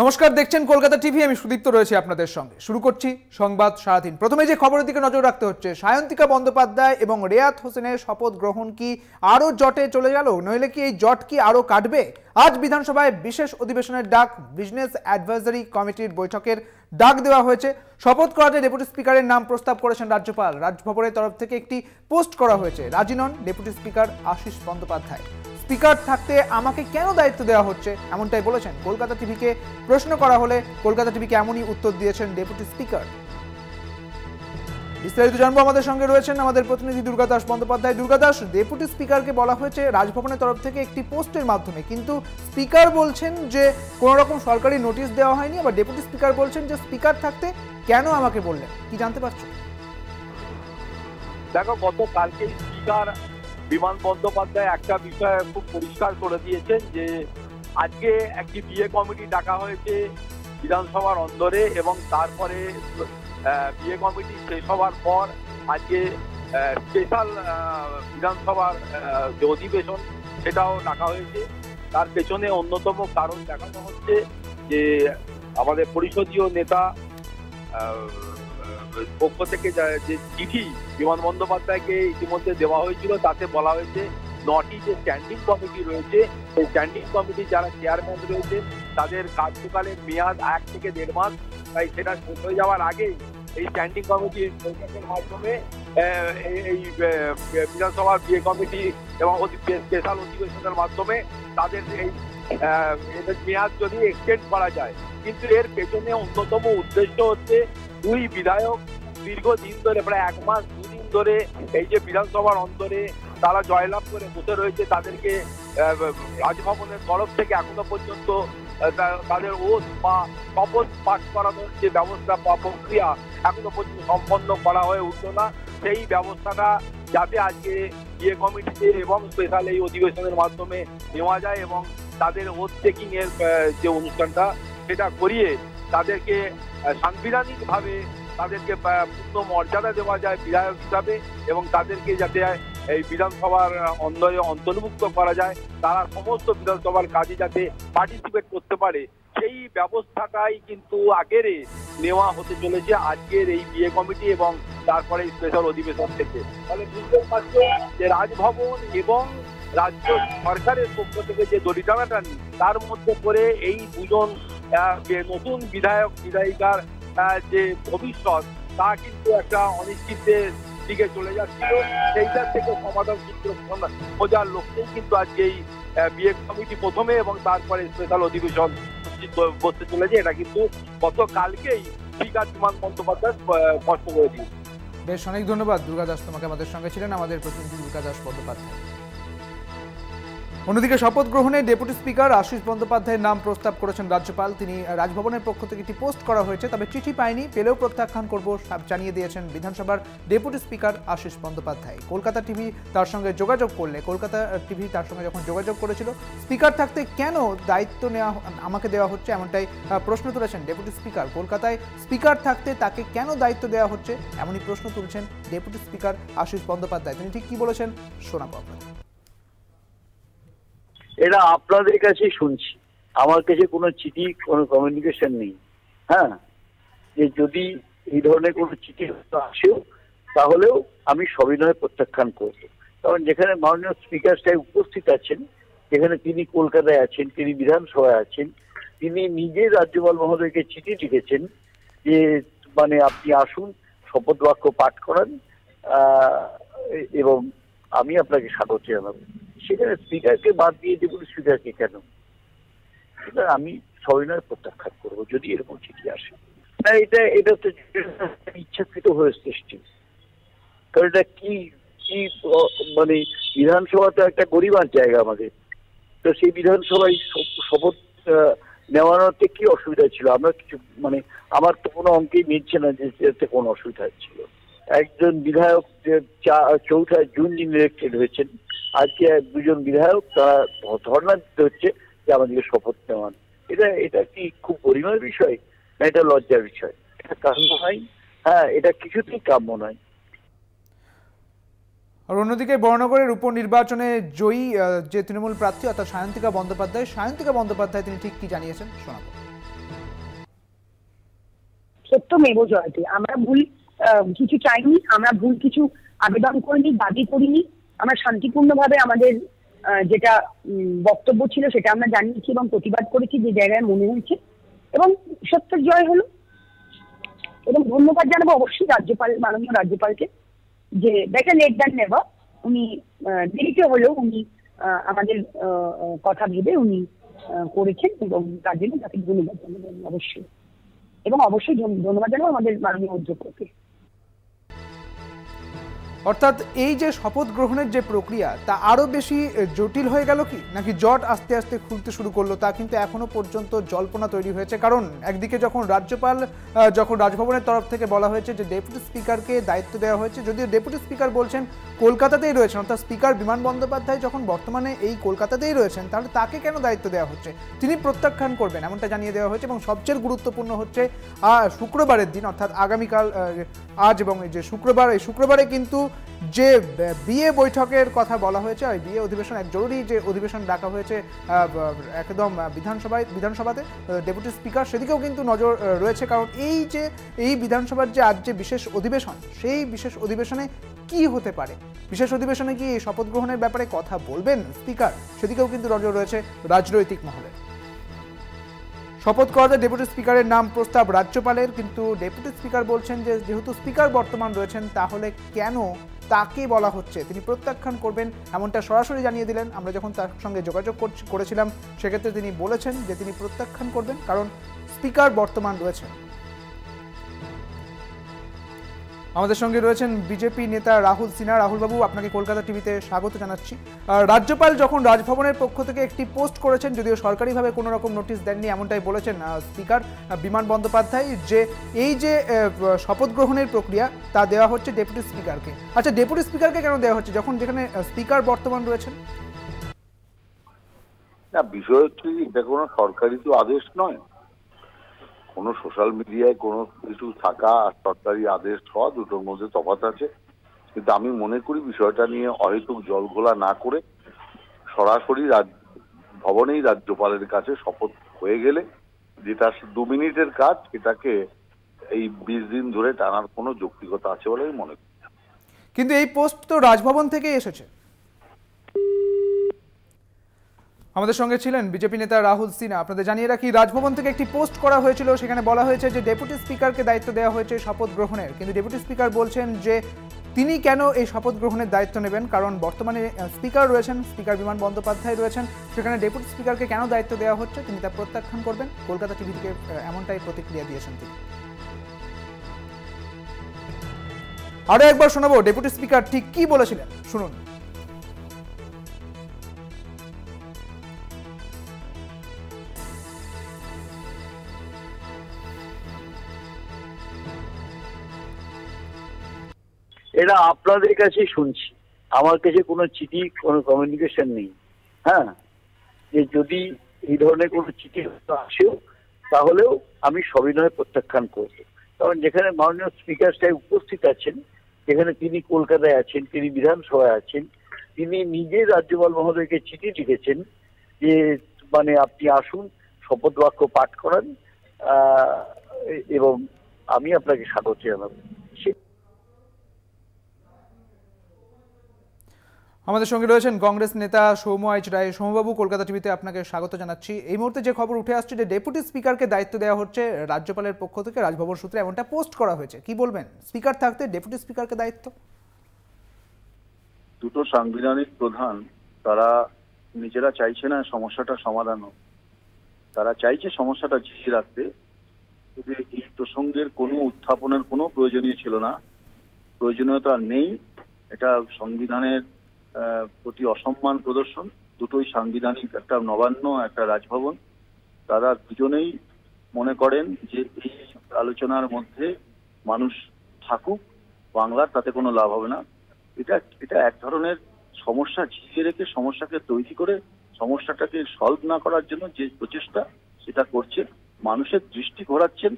নমস্কার, দেখছেন কলকাতা টিভি। আমি সুদীপ্ত রয়েছি আপনাদের সঙ্গে। শুরু করছি সংবাদ সারাদিন। প্রথমে যে খবরের দিকে নজর রাখতে হচ্ছে, সায়ন্তিকা বন্দ্যোপাধ্যায় এবং রেয়াত হোসেনের শপথ গ্রহণ কি আরও জটে চলে গেল, নইলে কি এই জট কি আরও কাটবে? আজ বিধানসভায় বিশেষ অধিবেশনের ডাক, বিজনেস অ্যাডভাইজারি কমিটির বৈঠকের ডাক দেওয়া হয়েছে। শপথ করাতে ডেপুটি স্পিকারের নাম প্রস্তাব করেছেন রাজ্যপাল। রাজভবনের তরফ থেকে একটি পোস্ট করা হয়েছে। রাজি নন deputy speaker Ashis Bandyopadhyay. Speaker থাকতে আমাকে কেন দায়িত্ব দেওয়া হচ্ছে, এমনটাই বলেছেন। কলকাতা টিভিকে প্রশ্ন করা হলে কলকাতা টিভিকে এমনই উত্তর দিয়েছেন ডেপুটি স্পিকার। বিস্তারিত জানবো, আমাদের সঙ্গে রয়েছেন আমাদের প্রতিনিধি দুর্গাদাস বন্দ্যোপাধ্যায়। দুর্গাদাস, ডেপুটি স্পিকারকে বলা হয়েছে রাজভবনের তরফ থেকে একটি পোস্টের মাধ্যমে, কিন্তু স্পিকার বলছেন যে কোনো রকম সরকারি নোটিশ দেওয়া হয়নি। আবার ডেপুটি স্পিকার বলছেন যে স্পিকার থাকতে কেন আমাকে বললেন, কি জানতে পারছো? দেখো, গতকালকে স্পিকার বিমান বন্দ্যোপাধ্যায় একটা বিষয় খুব পরিষ্কার করে দিয়েছেন যে আজকে একটি বিএ কমিটি ডাকা হয়েছে বিধানসভার অন্দরে, এবং তারপরে বিএ কমিটি শেষ হওয়ার পর আজকে স্পেশাল বিধানসভার যে অধিবেশন সেটাও ডাকা হয়েছে। তার পেছনে অন্যতম কারণ দেখানো হচ্ছে যে আমাদের পরিষদীয় নেতা পক্ষ থেকে যে চিঠি বিমান বন্দ্যোপাধ্যায়কে ইতিমধ্যে দেওয়া হয়েছিল, তাতে বলা হয়েছে 9টি যে স্ট্যান্ডিং কমিটি রয়েছে, সেই স্ট্যান্ডিং কমিটি যারা চেয়ারম্যান রয়েছে তাদের কার্যকালের মেয়াদ 1 থেকে 1.5 মাস। তাই সেটা শেষ হয়ে যাওয়ার আগেই এই স্ট্যান্ডিং কমিটির বৈঠকের মাধ্যমে এই বিধানসভার বিএ কমিটি এবং স্পেশাল অধিবেশনের মাধ্যমে তাদের এই মেয়াদ যদি এক্সটেন্ড করা যায়। কিন্তু এর পেছনে অন্যতম উদ্দেশ্য হচ্ছে দুই বিধায়ক দীর্ঘদিন ধরে, প্রায় 1 মাস 2 দিন ধরে এই যে বিধানসভার অন্তরে তারা জয়লাভ করে বসে রয়েছে, তাদেরকে রাজভবনের তরফ থেকে এখনো পর্যন্ত তাদের ওথ বা শপথ পাঠ করানোর যে ব্যবস্থা বা প্রক্রিয়া এখনো পর্যন্ত সম্পন্ন করা হয়ে উঠলো না। সেই ব্যবস্থাটা যাতে আজকে বিএ কমিটিতে এবং স্পেশাল এই অধিবেশনের মাধ্যমে নেওয়া যায় এবং তাদের ওথ টেকিং এর যে অনুষ্ঠানটা সেটা করিয়ে তাদেরকে সাংবিধানিকভাবে তাদেরকে পূর্ণ মর্যাদা দেওয়া যায় বিধায়ক হিসাবে, এবং তাদেরকে যাতে এই বিধানসভার অন্তর্ভুক্ত করা যায়, তারা সমস্ত বিধানসভার কাজে যাতে পার্টিসিপেট করতে পারে, সেই ব্যবস্থাটাই কিন্তু আগের নেওয়া হতে চলেছে আজকের এই বিএ কমিটি এবং তারপরে স্পেশাল অধিবেশন থেকে। তাহলে বুঝতে পারছো যে রাজভবন এবং রাজ্য সরকারের পক্ষ থেকে যে দড়িটানাটানি, তার মধ্যে করে এই দুজন নতুন বিধায়ক বিধায়িকার যে ভবিষ্যৎ তা কিন্তু একটা অনিশ্চিতের দিকে চলে যাচ্ছিল। সেইটার থেকে সমাধান সূত্র খোঁজার লক্ষ্যেই কিন্তু আজকে এই বিএ কমিটি প্রথমে এবং তারপরে স্পেশাল অধিবেশন বসতে চলেছে। এটা কিন্তু গতকালকেই স্পিকার বিমান বন্দ্যোপাধ্যায় স্পষ্ট করে দিয়েছে। বেশ, অনেক ধন্যবাদ দুর্গাদাস, তোমাকে। আমাদের সঙ্গে ছিলেন আমাদের প্রতিনিধি দুর্গাদাস বন্দ্যোপাধ্যায়। অন্যদিকে শপথ গ্রহণে ডেপুটি স্পিকার আশিস বন্দ্যোপাধ্যায়ের নাম প্রস্তাব করেছেন রাজ্যপাল। তিনি রাজভবনের পক্ষ থেকে একটি পোস্ট করা হয়েছে, তবে চিঠি পায়নি, পেলেও প্রত্যাখ্যান করব জানিয়ে দিয়েছেন বিধানসভার deputy speaker Ashis Bandyopadhyay. Kolkata TV তার সঙ্গে যোগাযোগ করলে, কলকাতা টিভি তার সঙ্গে যখন যোগাযোগ করেছিল, স্পিকার থাকতে কেন দায়িত্ব নেওয়া আমাকে দেওয়া হচ্ছে, এমনটাই প্রশ্ন তুলেছেন ডেপুটি স্পিকার। কলকাতায় স্পিকার থাকতে তাকে কেন দায়িত্ব দেওয়া হচ্ছে, এমনই প্রশ্ন তুলছেন ডেপুটি স্পিকার আশিস বন্দ্যোপাধ্যায়। তিনি ঠিক কি বলেছেন শোনাবো আপনাদের। এটা আপনাদের কাছে শুনছি, আমার কাছে কোনো চিঠি কোনো কমিউনিকেশন নেই। হ্যাঁ, যে যদি এই ধরনের কোনো চিঠি আসেও তাহলেও আমি সবিনয়ে প্রত্যাখ্যান করব। কারণ যেখানে মাননীয় স্পিকার সাহেব উপস্থিত আছেন, যেখানে তিনি কলকাতায় আছেন, তিনি বিধানসভায় আছেন, তিনি নিজে রাজ্যপাল মহোদয়কে চিঠি লিখেছেন যে মানে আপনি আসুন, শপথ বাক্য পাঠ করান এবং আমি আপনাকে স্বাগত জানাবো। সেখানে স্পিকারকে বাদ দিয়ে ডেপুটি স্পিকারকে কেন? সেটা আমি সবিনয় প্রত্যাখ্যান করবো যদি এরকম চিঠি আসে। না, এটা তো ইচ্ছাকৃত হয়ে সৃষ্টি। কারণ এটা কি মানে বিধানসভা তো একটা গরিমার জায়গা আমাদের, তো সেই বিধানসভায় শপথ নেওয়ানোতে কি অসুবিধা ছিল? আমরা কিছু মানে আমার তো কোনো অঙ্কেই মিলছে না যে এতে কোনো অসুবিধা ছিল। একজন বিধায়ক 4 জুন যিনি ইলেক্টেড হয়েছেন, আজকে 2জন বিধায়ক তারা ধর্ণা দিতে হচ্ছে যে আমাদেরকে শপথ নেওয়ান। এটা কি খুব গরিমার বিষয় না? এটা লজ্জার বিষয়, এটা কাম্য নয়। হ্যাঁ, এটা কিছুতেই কাম্য নয়। আর অন্যদিকে বর্ণনগরের উপনির্বাচনে জয়ী যে তৃণমূল প্রার্থী অর্থাৎ সায়ন্তিকা বন্দ্যোপাধ্যায় তিনি ঠিক কি জানিয়েছেন শোনাবো। সত্যমেব জয়তে। আমরা ভুল কিছু চাইনি, আমরা ভুল কিছু আবেদন করিনি, দাবি করিনি। আমরা শান্তিপূর্ণভাবে আমাদের যেটা বক্তব্য ছিল সেটা আমরা জানিয়েছি এবং প্রতিবাদ করেছি যে জায়গায় মনে হয়েছে, এবং সত্যের জয় হলো। এবং ধন্যবাদ জানাবো অবশ্যই রাজ্যপাল, মাননীয় রাজ্যপালকে, যে বেটার লেট দ্যান নেভার। উনি দেরিতে হলেও উনি আমাদের কথা ভেবে উনি করেছেন, এবং তার জন্য তাকে ধন্যবাদ জানাবো অবশ্যই। এবং অবশ্যই ধন্যবাদ জানাবো আমাদের মাননীয় অধ্যক্ষকে। অর্থাৎ এই যে শপথ গ্রহণের যে প্রক্রিয়া তা আরো বেশি জটিল হয়ে গেল কি, নাকি জট আস্তে আস্তে খুলতে শুরু করলো, তা কিন্তু এখনো পর্যন্ত জল্পনা তৈরি হয়েছে। কারণ একদিকে যখন রাজভবনের তরফ থেকে বলা হয়েছে যে ডেপুটি স্পিকারকে দায়িত্ব দেওয়া হয়েছে, যদিও ডেপুটি স্পিকার বলছেন কলকাতাতেই রয়েছেন, অর্থাৎ স্পিকার বিমান বন্দ্যোপাধ্যায় যখন বর্তমানে এই কলকাতাতেই রয়েছেন, তাহলে তাকে কেন দায়িত্ব দেওয়া হচ্ছে, তিনি প্রত্যাখ্যান করবেন এমনটা জানিয়ে দেওয়া হয়েছে। এবং সবচেয়ে গুরুত্বপূর্ণ হচ্ছে শুক্রবারের দিন, অর্থাৎ আগামীকাল, আজ এবং এই যে শুক্রবার, এই শুক্রবারে কিন্তু যে বিএ বৈঠকের কথা বলা হয়েছে, ওই বিএ অধিবেশন, এক জরুরি যে অধিবেশন ডাকা হয়েছে একদম বিধানসভাতে ডেপুটি স্পিকার, সেদিকেও কিন্তু নজর রয়েছে। কারণ এই বিধানসভার যে আজ যে বিশেষ অধিবেশন, সেই বিশেষ অধিবেশনে কি হতে পারে, বিশেষ অধিবেশনে কি এই শপথ গ্রহণের ব্যাপারে কথা বলবেন স্পিকার, সেদিকেও কিন্তু নজর রয়েছে রাজনৈতিক মহলে। শপথ করাতে ডেপুটি স্পিকারের নাম প্রস্তাব রাজ্যপালের, কিন্তু ডেপুটি স্পিকার বলছেন যে যেহেতু স্পিকার বর্তমান রয়েছেন, তাহলে কেন তাকে বলা হচ্ছে, তিনি প্রত্যাখ্যান করবেন এমনটা সরাসরি জানিয়ে দিলেন। আমরা যখন তার সঙ্গে যোগাযোগ করেছিলাম সেক্ষেত্রে তিনি বলেছেন যে তিনি প্রত্যাখ্যান করবেন, কারণ স্পিকার বর্তমান রয়েছেন। আমাদের সঙ্গে রয়েছেন বিজেপি নেতা রাহুল সিনহা। রাহুল বাবু, আপনাকে কলকাতা টিভিতে স্বাগত জানাচ্ছি। রাজ্যপাল যখন রাজভবনের পক্ষ থেকে একটি পোস্ট করেছেন, যদিও সরকারিভাবে কোনো রকম নোটিশ দেননি, এমনটাই বলেছেন স্পিকার বিমান বন্দ্যোপাধ্যায়, যে এই যে শপথ গ্রহণের প্রক্রিয়া তা দেওয়া হচ্ছে ডেপুটি স্পিকারকে। আচ্ছা, ডেপুটি স্পিকারকে কেন দেওয়া হচ্ছে যেখানে স্পিকার বর্তমান রয়েছেন? না, বিষয় হচ্ছে এটা কোনো সরকারি তো আদেশ নয়। কোনো সোশ্যাল মিডিয়ায় কোনো কিছু থাকা আর সরকারি আদেশ হওয়া দুটোর মধ্যে তফাৎ আছে। কিন্তু আমি মনে করি বিষয়টা নিয়ে অহেতুক জলঘোলা না করে সরাসরি ভবনেই রাজ্যপালের কাছে শপথ হয়ে গেলে, যেটা 2 মিনিটের কাজ, এটাকে এই 20 দিন ধরে টানার কোনো যৌক্তিকতা আছে বলে আমি মনে করি। কিন্তু এই পোস্ট তো রাজভবন থেকেই এসেছে। আমাদের সঙ্গে ছিলেন বিজেপি নেতা রাহুল সিনহা। আপনাদের জানিয়ে রাখি, রাজভবন থেকে একটি পোস্ট করা হয়েছিল, সেখানে বলা হয়েছে যে ডেপুটি স্পিকারকে দায়িত্ব দেওয়া হয়েছে শপথ গ্রহণের, কিন্তু ডেপুটি স্পিকার বলছেন যে তিনি কেন এই শপথ গ্রহণের দায়িত্ব নেবেন, কারণ বর্তমানে স্পিকার রয়েছেন, স্পিকার বিমান বন্দ্যোপাধ্যায় রয়েছেন, সেখানে ডেপুটি স্পিকারকে কেন দায়িত্ব দেওয়া হচ্ছে তিনি তা প্রত্যাখ্যান করবেন। কলকাতা টিভি থেকে এমনটাই প্রতিক্রিয়া দিয়েছেন তিনি। আরো একবার শোনাবো ডেপুটি স্পিকার ঠিক কি বলেছিলেন, শুনুন। এটা আপনাদের কাছে শুনছি, আমার কাছে কোনো চিঠি, কোনো কমিউনিকেশন নেই। হ্যাঁ, যে যদি এই ধরনের কোনো চিঠি আসেও, তাহলেও আমি সবিনয়ে প্রত্যাখ্যান করব। কারণ যেখানে মাননীয় স্পিকার সাহেব উপস্থিত আছেন, যেখানে তিনি কলকাতায় আছেন, তিনি বিধানসভায় আছেন, তিনি নিজে রাজ্যপাল মহোদয়কে চিঠি লিখেছেন যে মানে আপনি আসুন, শপথ বাক্য পাঠ করান এবং আমি আপনাকে স্বাগত জানাবো। আমাদের সঙ্গে রয়েছেন কংগ্রেস নেতা সৌম্য আইচ রায়। সৌম্যবাবু, কলকাতা টিভিতে আপনাকে স্বাগত জানাচ্ছি। এই মুহূর্তে যে খবর উঠে আসছে যে ডেপুটি স্পিকারকে দায়িত্ব দেওয়া হচ্ছে রাজ্যপালের পক্ষ থেকে, রাজভবন সূত্রে এমনটা পোস্ট করা হয়েছে, কি বলবেন? স্পিকার থাকতে ডেপুটি স্পিকারকে দায়িত্ব? দুটো সাংবিধানিক প্রধান তারা নিজেরা চাইছে না সমস্যাটা সমাধান হোক, তারা চাইছে সমস্যাটা ঝিয়ে রাখতে। এই প্রসঙ্গের কোনো উত্থাপনের কোনো প্রয়োজনীয় ছিল না, প্রয়োজনীয়তা নেই। এটা সংবিধানের প্রতি অসম্মান প্রদর্শন। দুটোই সাংবিধানিক, একটা নবান্ন, একটা রাজভবন। তারা দুজনেই মনে করেন যে এই আলোচনার মধ্যে মানুষ থাকুক, বাংলার তাতে কোনো লাভ হবে না। এটা এক ধরনের সমস্যা ঝিয়ে রেখে সমস্যাকে তৈরি করে সমস্যাটাকে সলভ না করার জন্য যে প্রচেষ্টা সেটা করছে, মানুষের দৃষ্টি ঘোরাচ্ছেন।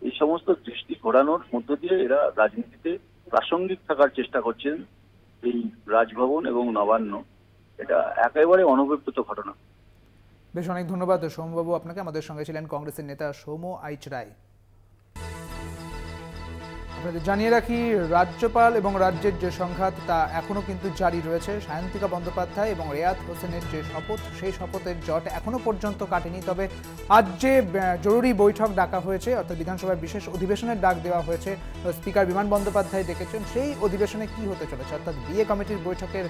এই সমস্ত দৃষ্টি ঘোরানোর মধ্য দিয়ে এরা রাজনীতিতে প্রাসঙ্গিক থাকার চেষ্টা করছেন। এই রাজভবন এবং নবান্ন এটা একেবারে অনভিপ্রেত ঘটনা। বেশ, অনেক ধন্যবাদ সৌম্যবাবু আপনাকে। আমাদের সঙ্গে ছিলেন কংগ্রেসের নেতা সৌম্য আইচ রায়। আপনাদের জানিয়ে রাখি, রাজ্যপাল এবং রাজ্যের যে সংঘাত তা এখনো কিন্তু জারি রয়েছে। সায়ন্তিকা বন্দ্যোপাধ্যায় এবং রেয়াত হোসেনের যে শপথ, সেই শপথের জট এখনো পর্যন্ত কাটেনি। তবে আজ যে জরুরি বৈঠক ডাকা হয়েছে, অর্থাৎ বিধানসভার বিশেষ অধিবেশনের ডাক দেওয়া হয়েছে, স্পিকার বিমান বন্দ্যোপাধ্যায় ডেকেছেন, সেই অধিবেশনে কি হতে চলেছে, অর্থাৎ বিএ কমিটির বৈঠকের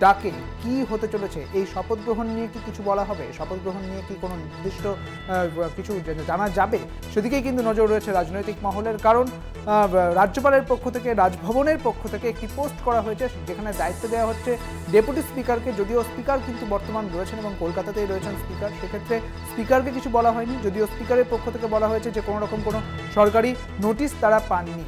ডাকে কি হতে চলেছে, এই শপথ গ্রহণ নিয়ে কি কিছু বলা হবে, শপথ গ্রহণ নিয়ে কি কোনো নির্দিষ্ট কিছু জানা যাবে, সেদিকেই কিন্তু নজর রয়েছে রাজনৈতিক মহলের। কারণ রাজ্যপালের পক্ষ থেকে, রাজভবনের পক্ষ থেকে একটি পোস্ট করা হয়েছে, যেখানে দায়িত্ব দেওয়া হচ্ছে ডেপুটি স্পিকারকে। যদিও স্পিকার কিন্তু বর্তমান রয়েছেন এবং কলকাতাতেই রয়েছেন স্পিকার, সেক্ষেত্রে স্পিকারকে কিছু বলা হয়নি। যদিও স্পিকারের পক্ষ থেকে বলা হয়েছে যে কোনো রকম কোনো সরকারি নোটিশ তারা পাননি।